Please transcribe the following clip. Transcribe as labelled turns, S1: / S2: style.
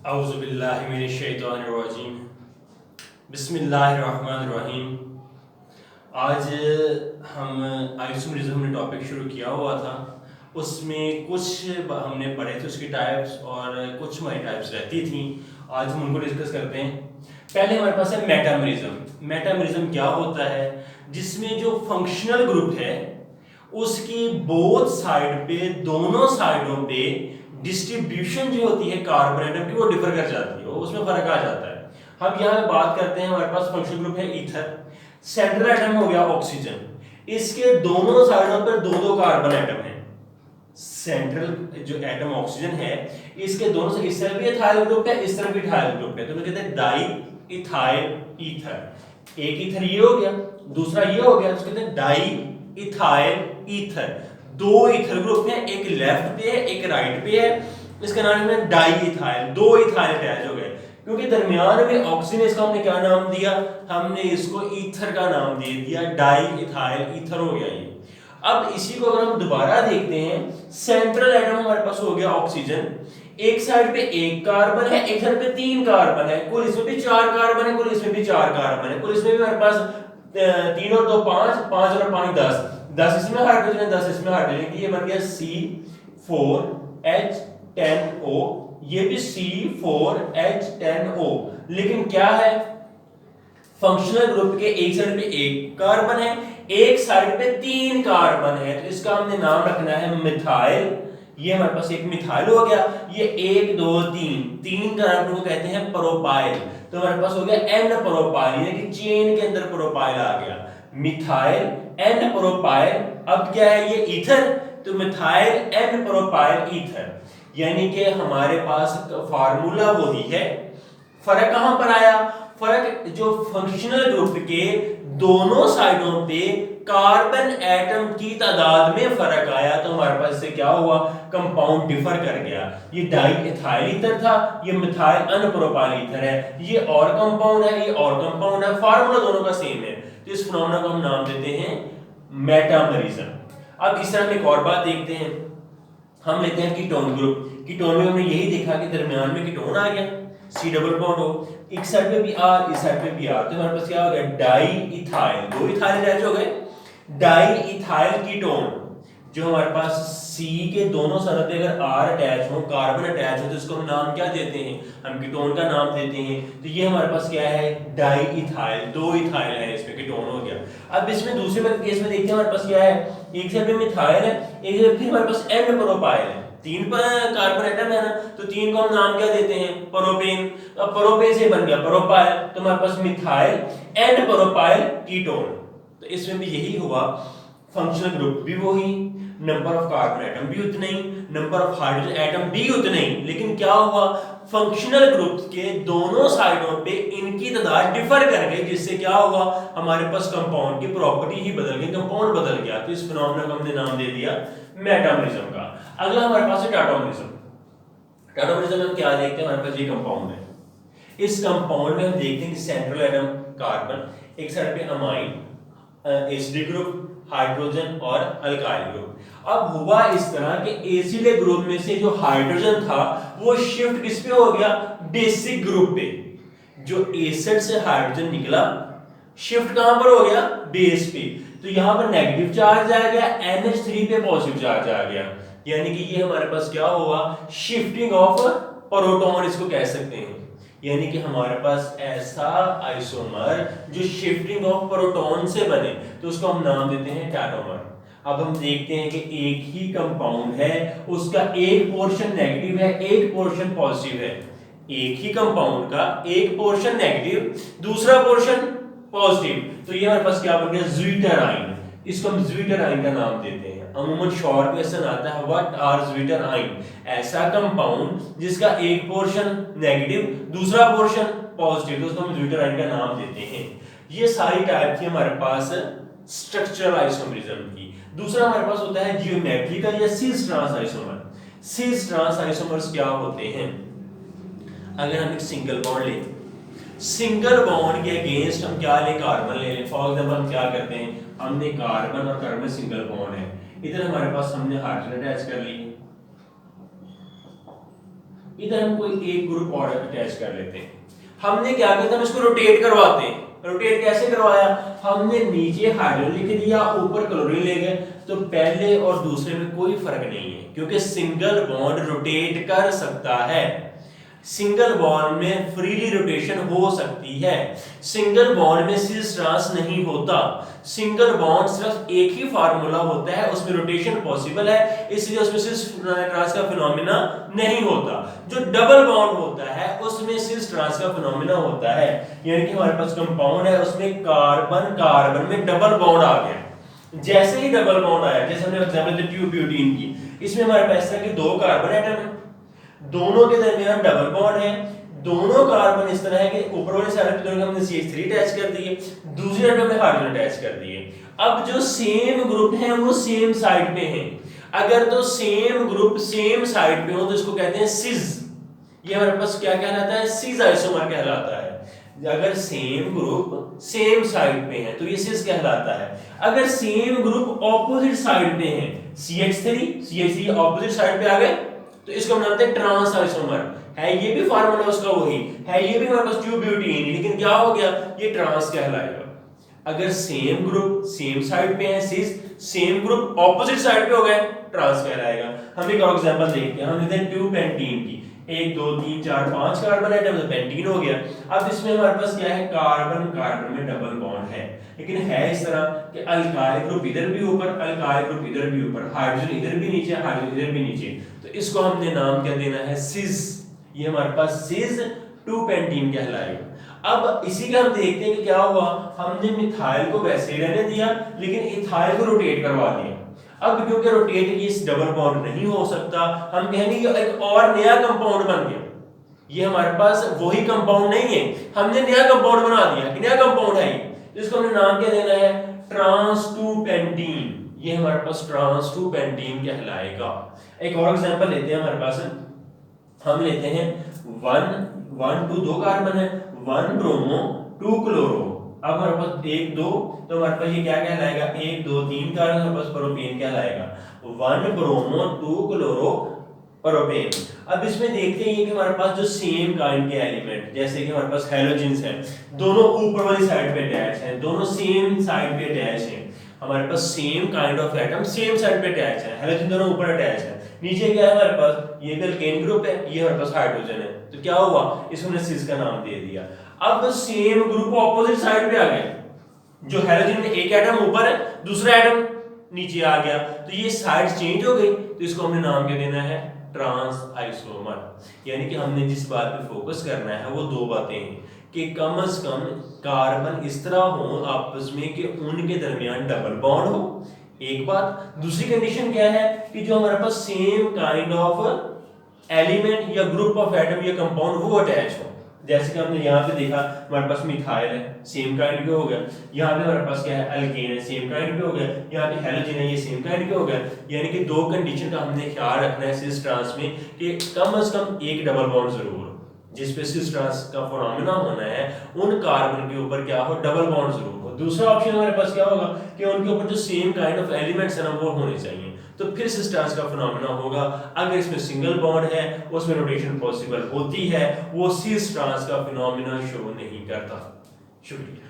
S1: औज़ुबिल्लाहिमिनश्शैतानिर्रजीम बिस्मिल्लाहिर्रहमानिर्रहीम। आज हम आइसोमरिज्म ने टॉपिक शुरू किया हुआ था, उसमें कुछ हमने पढ़े थे उसकी टाइप्स और कुछ हमारी टाइप्स रहती थी। आज हम उनको डिस्कस करते हैं। पहले हमारे पास है मेटामरिज्म। मेटामरिज्म क्या होता है? जिसमें जो फंक्शनल ग्रुप है उसकी बोथ साइड पे, दोनों साइडों पे डिस्ट्रीब्यूशन जो होती है कार्बन एटम की वो डिफर कर जाती है, उसमें फर्क आ जाता है। हम यहाँ बात करते हैं, हमारे पास फंक्शनल ग्रुप है ईथर। सेंट्रल एटम हो गया ऑक्सीजन, इसके दोनों साइडों पर दो दो कार्बन एटम है। सेंट्रल जो एटम ऑक्सीजन है इसके दोनों से, इस तरफ भी इथाइल ग्रुप है, इस तरफ भी इथाइल ग्रुप है, तो कहते हैं डाई इथाइल ईथर। एक ईथर ये हो गया, दूसरा ये हो गया, उसको कहते हैं डाई इथाइल ईथर। दो ईथर ग्रुप है, एक लेफ्ट पे है एक राइट पे है, इसका नाम है डाई इथाइल। दो इथाइल अटैच हो गए, क्योंकि दरमियान में ऑक्सीजन, इसका हमने क्या नाम दिया? हमने इसको ईथर का नाम दे दिया, डाई इथाइल ईथर हो गया ये। अब इसी को अगर हम दोबारा देखते हैं, सेंट्रल एटम हमारे पास हो गया ऑक्सीजन, एक साइड पे एक कार्बन है, एक साइड पे तीन कार्बन है, कुल इसमें भी चार कार्बन है, कुल इसमें भी चार कार्बन है, कुल इसमें भी हमारे पास तीन और दो पांच, पांच और पानी 10, 10 इसमें हाइड्रोजन है, 10 इसमें हाइड्रोजन, ये बन गया C4H10O, ये भी C4H10O। लेकिन क्या है, फंक्शनल ग्रुप के एक साइड पे एक कार्बन है, एक साइड पे तीन कार्बन है, तो इसका हमने नाम रखना है मिथाइल। ये हमारे पास एक मिथाइल हो गया, ये एक दो तीन, तीन कार्बन को कहते हैं प्रोपाइल, तो हमारे पास हो गया एन प्रोपाइल, यानी कि चेन के अंदर प्रोपाइल आ गया, मिथाइल एन प्रोपाइल। अब क्या है ये ईथर, तो मिथाइल एन प्रोपाइल ईथर, यानी कि हमारे पास फार्मूला वही है। फर्क कहां पर आया? फर्क जो फंक्शनल ग्रुप के दोनों साइडों पे कार्बन एटम की तादाद में फर्क आया, तो हमारे पास से क्या हुआ, कंपाउंड डिफर कर गया। ये डाई इथाइल ईथर था, ये मिथाइल अनप्रोपाइल ईथर है, ये और कंपाउंड है, ये और कंपाउंड है, फार्मूला दोनों का सेम है, तो इस फिनोमेना को हम नाम देते हैं मेटामरिज्म। अब इस तरह एक और बात देखते हैं, हम लेते हैं कीटोन ग्रुप। कीटोन में हमने यही देखा कि दरमियान में कीटोन आ गया, C डबल बॉन्ड हो, एक साइड पे भी R, इस साइड पे भी R, तो हमारे पास क्या हो गया, डाई इथाइल, दो इथाइल अटैच हो गए, डाई इथाइल कीटोन। जो हमारे पास C के दोनों साइड पे अगर R अटैच हो, कार्बन अटैच हो, तो इसको हम नाम क्या देते हैं? हम कीटोन का नाम देते हैं। तो ये हमारे पास क्या है, डाई इथाइल, दो इथाइल है, इसमें कीटोन हो गया। अब इसमें दूसरे केस में देखते हैं, हमारे पास क्या है, एक साइड पे मिथाइल है, एक साइड फिर हमारे पास एन प्रोपाइल है, तीन कार्बन एटम है ना, तो तीन को हम नाम क्या देते हैं, प्रोपेन। अब प्रोपेन से बन गया प्रोपाइल, तो हमारे पास मिथाइल एन प्रोपाइल कीटोन। तो इसमें भी यही हुआ, फंक्शनल ग्रुप भी वही, नंबर ऑफ कार्बन एटम भी उतने ही, नंबर ऑफ हाइड्रोजन एटम भी उतने ही, लेकिन क्या हुआ, फंक्शनल ग्रुप के दोनों साइडों पे इनकी तादाद डिफर कर गई, जिससे क्या हुआ, हमारे पास कंपाउंड की प्रॉपर्टी ही बदल गई, कंपाउंड बदल गया। तो इस फिनोमेना को हमने नाम दे दिया मेटामरिज्म का। अगला हमारे पास है टाटोमरिज्म। टाटोमरिज्म में हम क्या देखते हैं, हमारे पास ये कंपाउंड है, इस कंपाउंड में हम देखते हैं कि सेंट्रल एटम कार्बन, एक साइड पे अमाइन, एसिडिक ग्रुप, हाइड्रोजन और अल्काइल ग्रुप। अब हुआ इस तरह कि एसिडिक ग्रुप में से जो हाइड्रोजन था वो शिफ्ट किस पे हो गया, बेसिक ग्रुप पे। जो एसिड से हाइड्रोजन निकला, शिफ्ट कहां पर हो गया, बेस पे, तो यहां पर नेगेटिव चार्ज आ गया, NH3 पे पॉजिटिव चार्ज आ गया, यानी कि ये हमारे पास क्या हुआ, शिफ्टिंग ऑफ प्रोटॉन इसको कह सकते हैं। यानी कि हमारे पास ऐसा आइसोमर जो शिफ्टिंग ऑफ प्रोटॉन से बने, तो उसको हम नाम देते हैं टाटोमर। अब हम देखते हैं कि एक ही कंपाउंड है, उसका एक पोर्शन नेगेटिव है, एक पोर्शन पॉजिटिव है। एक ही कंपाउंड का एक पोर्शन नेगेटिव, दूसरा पोर्शन पॉजिटिव, तो ये हमारे पास क्या बन गया, ज्वीटराइन। इसको हम ज्वीटराइन का नाम देते हैं। अमूमन शॉर्ट क्वेश्चन आता है, व्हाट आर ज्वीटराइन? ऐसा कंपाउंड जिसका एक पोर्शन नेगेटिव, दूसरा पोर्शन पॉजिटिव, तो उसको हम ज्वीटराइन का नाम देते हैं। ये सारी टाइप थी हमारे पास स्ट्रक्चरल आइसोमरिज्म की। दूसरा हमारे पास होता है जियोमेट्रिकल या cis trans isomer. Cis trans isomers क्या होते हैं? अगर हम एक सिंगल बॉन्ड लें, सिंगल बॉन्ड के अगेंस्ट हम क्या ले, कार्बन ले लें। फॉर एग्जांपल हम क्या करते हैं, हमने कार्बन और कार्बन सिंगल बॉन्ड है, इधर हमारे पास हमने हाइड्रोजन अटैच कर ली, इधर हम कोई एक ग्रुप और अटैच कर लेते हैं। हमने क्या किया था, हम इसको रोटेट करवाते हैं। रोटेट कैसे करवाया, हमने नीचे हाइड्रोजन लिख दिया, ऊपर क्लोरीन ले गए, तो पहले और दूसरे में कोई फर्क नहीं है क्योंकि सिंगल बॉन्ड रोटेट कर सकता है। सिंगल बॉन्ड में फ्रीली रोटेशन हो सकती है। सिंगल बॉन्ड में सिस ट्रांस नहीं होता। सिंगल बॉन्ड सिर्फ एक ही फार्मूला होता है, उसमें रोटेशन पॉसिबल है, इसलिए उसमें सिस ट्रांस का फिनोमेना नहीं होता। जो डबल बॉन्ड होता है उसमें सिस ट्रांस का फिनोमेना होता है। यानी कि हमारे पास कंपाउंड है, उसमें कार्बन कार्बन में डबल बॉन्ड आ गया। जैसे ही डबल बॉन्ड आया, जैसे हमने एग्जांपल दी ट्यूब्यूटीन की, इसमें हमारे पास है कि दो कार्बन एटम है, दोनों के दरमियान डबल बॉन्ड है, दोनों कार्बन इस तरह है कि ऊपर वाले साइड पे हमने CH3 अटैच कर दिए, दूसरी साइड पे हमने हाइड्रोजन अटैच कर दिए। अब जो सेम ग्रुप है वो सेम साइड पे हैं। अगर तो सेम ग्रुप सेम साइड पे हो तो इसको कहते हैं सिस। ये हमारे पास क्या कहलाता है, सिस आइसोमर कहलाता है। अगर सेम ग्रुप सेम साइड पे है तो ये सिस कहलाता है। अगर सेम ग्रुप ऑपोजिट साइड पे है, CH3 ऑपोजिट साइड पे आ गए तो इसको हम जानते हैं ट्रांस आइसोमर है। ये भी फार्मूला उसका वही है, ये भी हमारे पास ट्यूब्यूटीन, लेकिन क्या हो गया, ये ट्रांस कहलाएगा। अगर सेम ग्रुप सेम साइड पे है सिस, सेम ग्रुप ऑपोजिट साइड पे हो गए, ट्रांस कहलाएगा। हम एक और एग्जांपल देखते हैं। हम लेते हैं 2 पेंटीन की, 1 2 3 4 5 कार्बन एटम, तो पेंटीन हो गया। अब इसमें हमारे पास क्या है, कार्बन कार्बन में डबल बॉन्ड है, लेकिन है इस तरह कि अल्काइल ग्रुप इधर भी ऊपर, अल्काइल ग्रुप इधर भी ऊपर, हाइड्रोजन इधर भी नीचे, हाइड्रोजन इधर भी नीचे, तो इसको हमने नाम क्या देना है, सिस। ये हमारे पास सिस 2 पेंटीन कहलाएगा। अब इसी का हम देखते हैं कि क्या हुआ, हमने मिथाइल को वैसे ही रहने दिया लेकिन इथाइल को रोटेट करवा दिया। अब क्योंकि रोटेट की इस डबल बॉन्ड नहीं हो सकता, हम कहेंगे ये एक और नया कंपाउंड बन गया। ये हमारे पास वही कंपाउंड नहीं है, हमने नया कंपाउंड बना दिया कि नया कंपाउंड है, तो इसको हमने नाम क्या देना है, ट्रांस 2 पेंटीन। ये हमारे पास ट्रांस 2 पेंटीन कहलाएगा। एक और एग्जांपल लेते हैं हमारे पास, हम लेते हैं 1 2 दो कार्बन है, 1 ब्रोमो 2 क्लोरो। अब हमारे पास 1 2, तो हमारे पास ये क्या कहलाएगा, 1 2 3 कार्बन, हमारे पास प्रोपेन कहलाएगा। 1 ब्रोमो 2 क्लोरो प्रोपेन। अब इसमें देखते हैं कि हमारे पास जो सेम काइंड के एलिमेंट, जैसे कि हमारे पास हैलोजेंस हैं, दोनों ऊपर वाली साइड पे अटैच हैं, दोनों सेम साइड पे अटैच हैं। हमारे पास same kind of atom same side पे अटैच है, हैलोजन दोनों ऊपर अटैच है, नीचे क्या है हमारे पास, ये अल्केन ग्रुप है, ये हमारे पास हाइड्रोजन है, तो क्या हुआ, इसको हमने सिस का नाम दे दिया। अब सेम ग्रुप ऑपोजिट साइड पे आ गए, जो हैलोजन में एक एटम ऊपर है, दूसरा एटम नीचे आ गया, तो ये साइड चेंज हो गई, तो इसको हमने नाम क्या देना है, ट्रांस आइसोमर। यानी कि हमने जिस बात पे फोकस करना है वो दो बातें हैं कि कम से कम कार्बन इस तरह हो आपस में कि उनके दरमियान डबल बॉन्ड हो, एक बात। दूसरी कंडीशन क्या है कि जो हमारे पास सेम काइंड ऑफ एलिमेंट या ग्रुप ऑफ एटम या कंपाउंड वो अटैच हो। जैसे कि हमने यहाँ पे देखा हमारे पास मिथाइल है, सेम काइंड के हो गया, यहाँ पे हमारे पास क्या है, अल्केन है, सेम काइंड के हो गया, यहाँ पे हैलोजन है, ये सेम काइंड के हो गया। यानी कि दो कंडीशन का हमने ख्याल रखना है सिस ट्रांस में कि कम से कम एक डबल बॉन्ड जरूर, जिस पे सिस ट्रांस का फिनोमेना होना है उन कार्बन के ऊपर क्या हो, डबल बॉन्ड जरूर हो। दूसरा ऑप्शन हमारे पास क्या होगा कि उनके ऊपर जो सेम काइंड ऑफ एलिमेंट्स है ना वो होने चाहिए, तो फिर सिस ट्रांस का फिनोमेना होगा। अगर इसमें सिंगल बॉन्ड है, उसमें रोटेशन पॉसिबल होती है, वो सिस ट्रांस का फिनोमेना शो नहीं करता। शुक्रिया।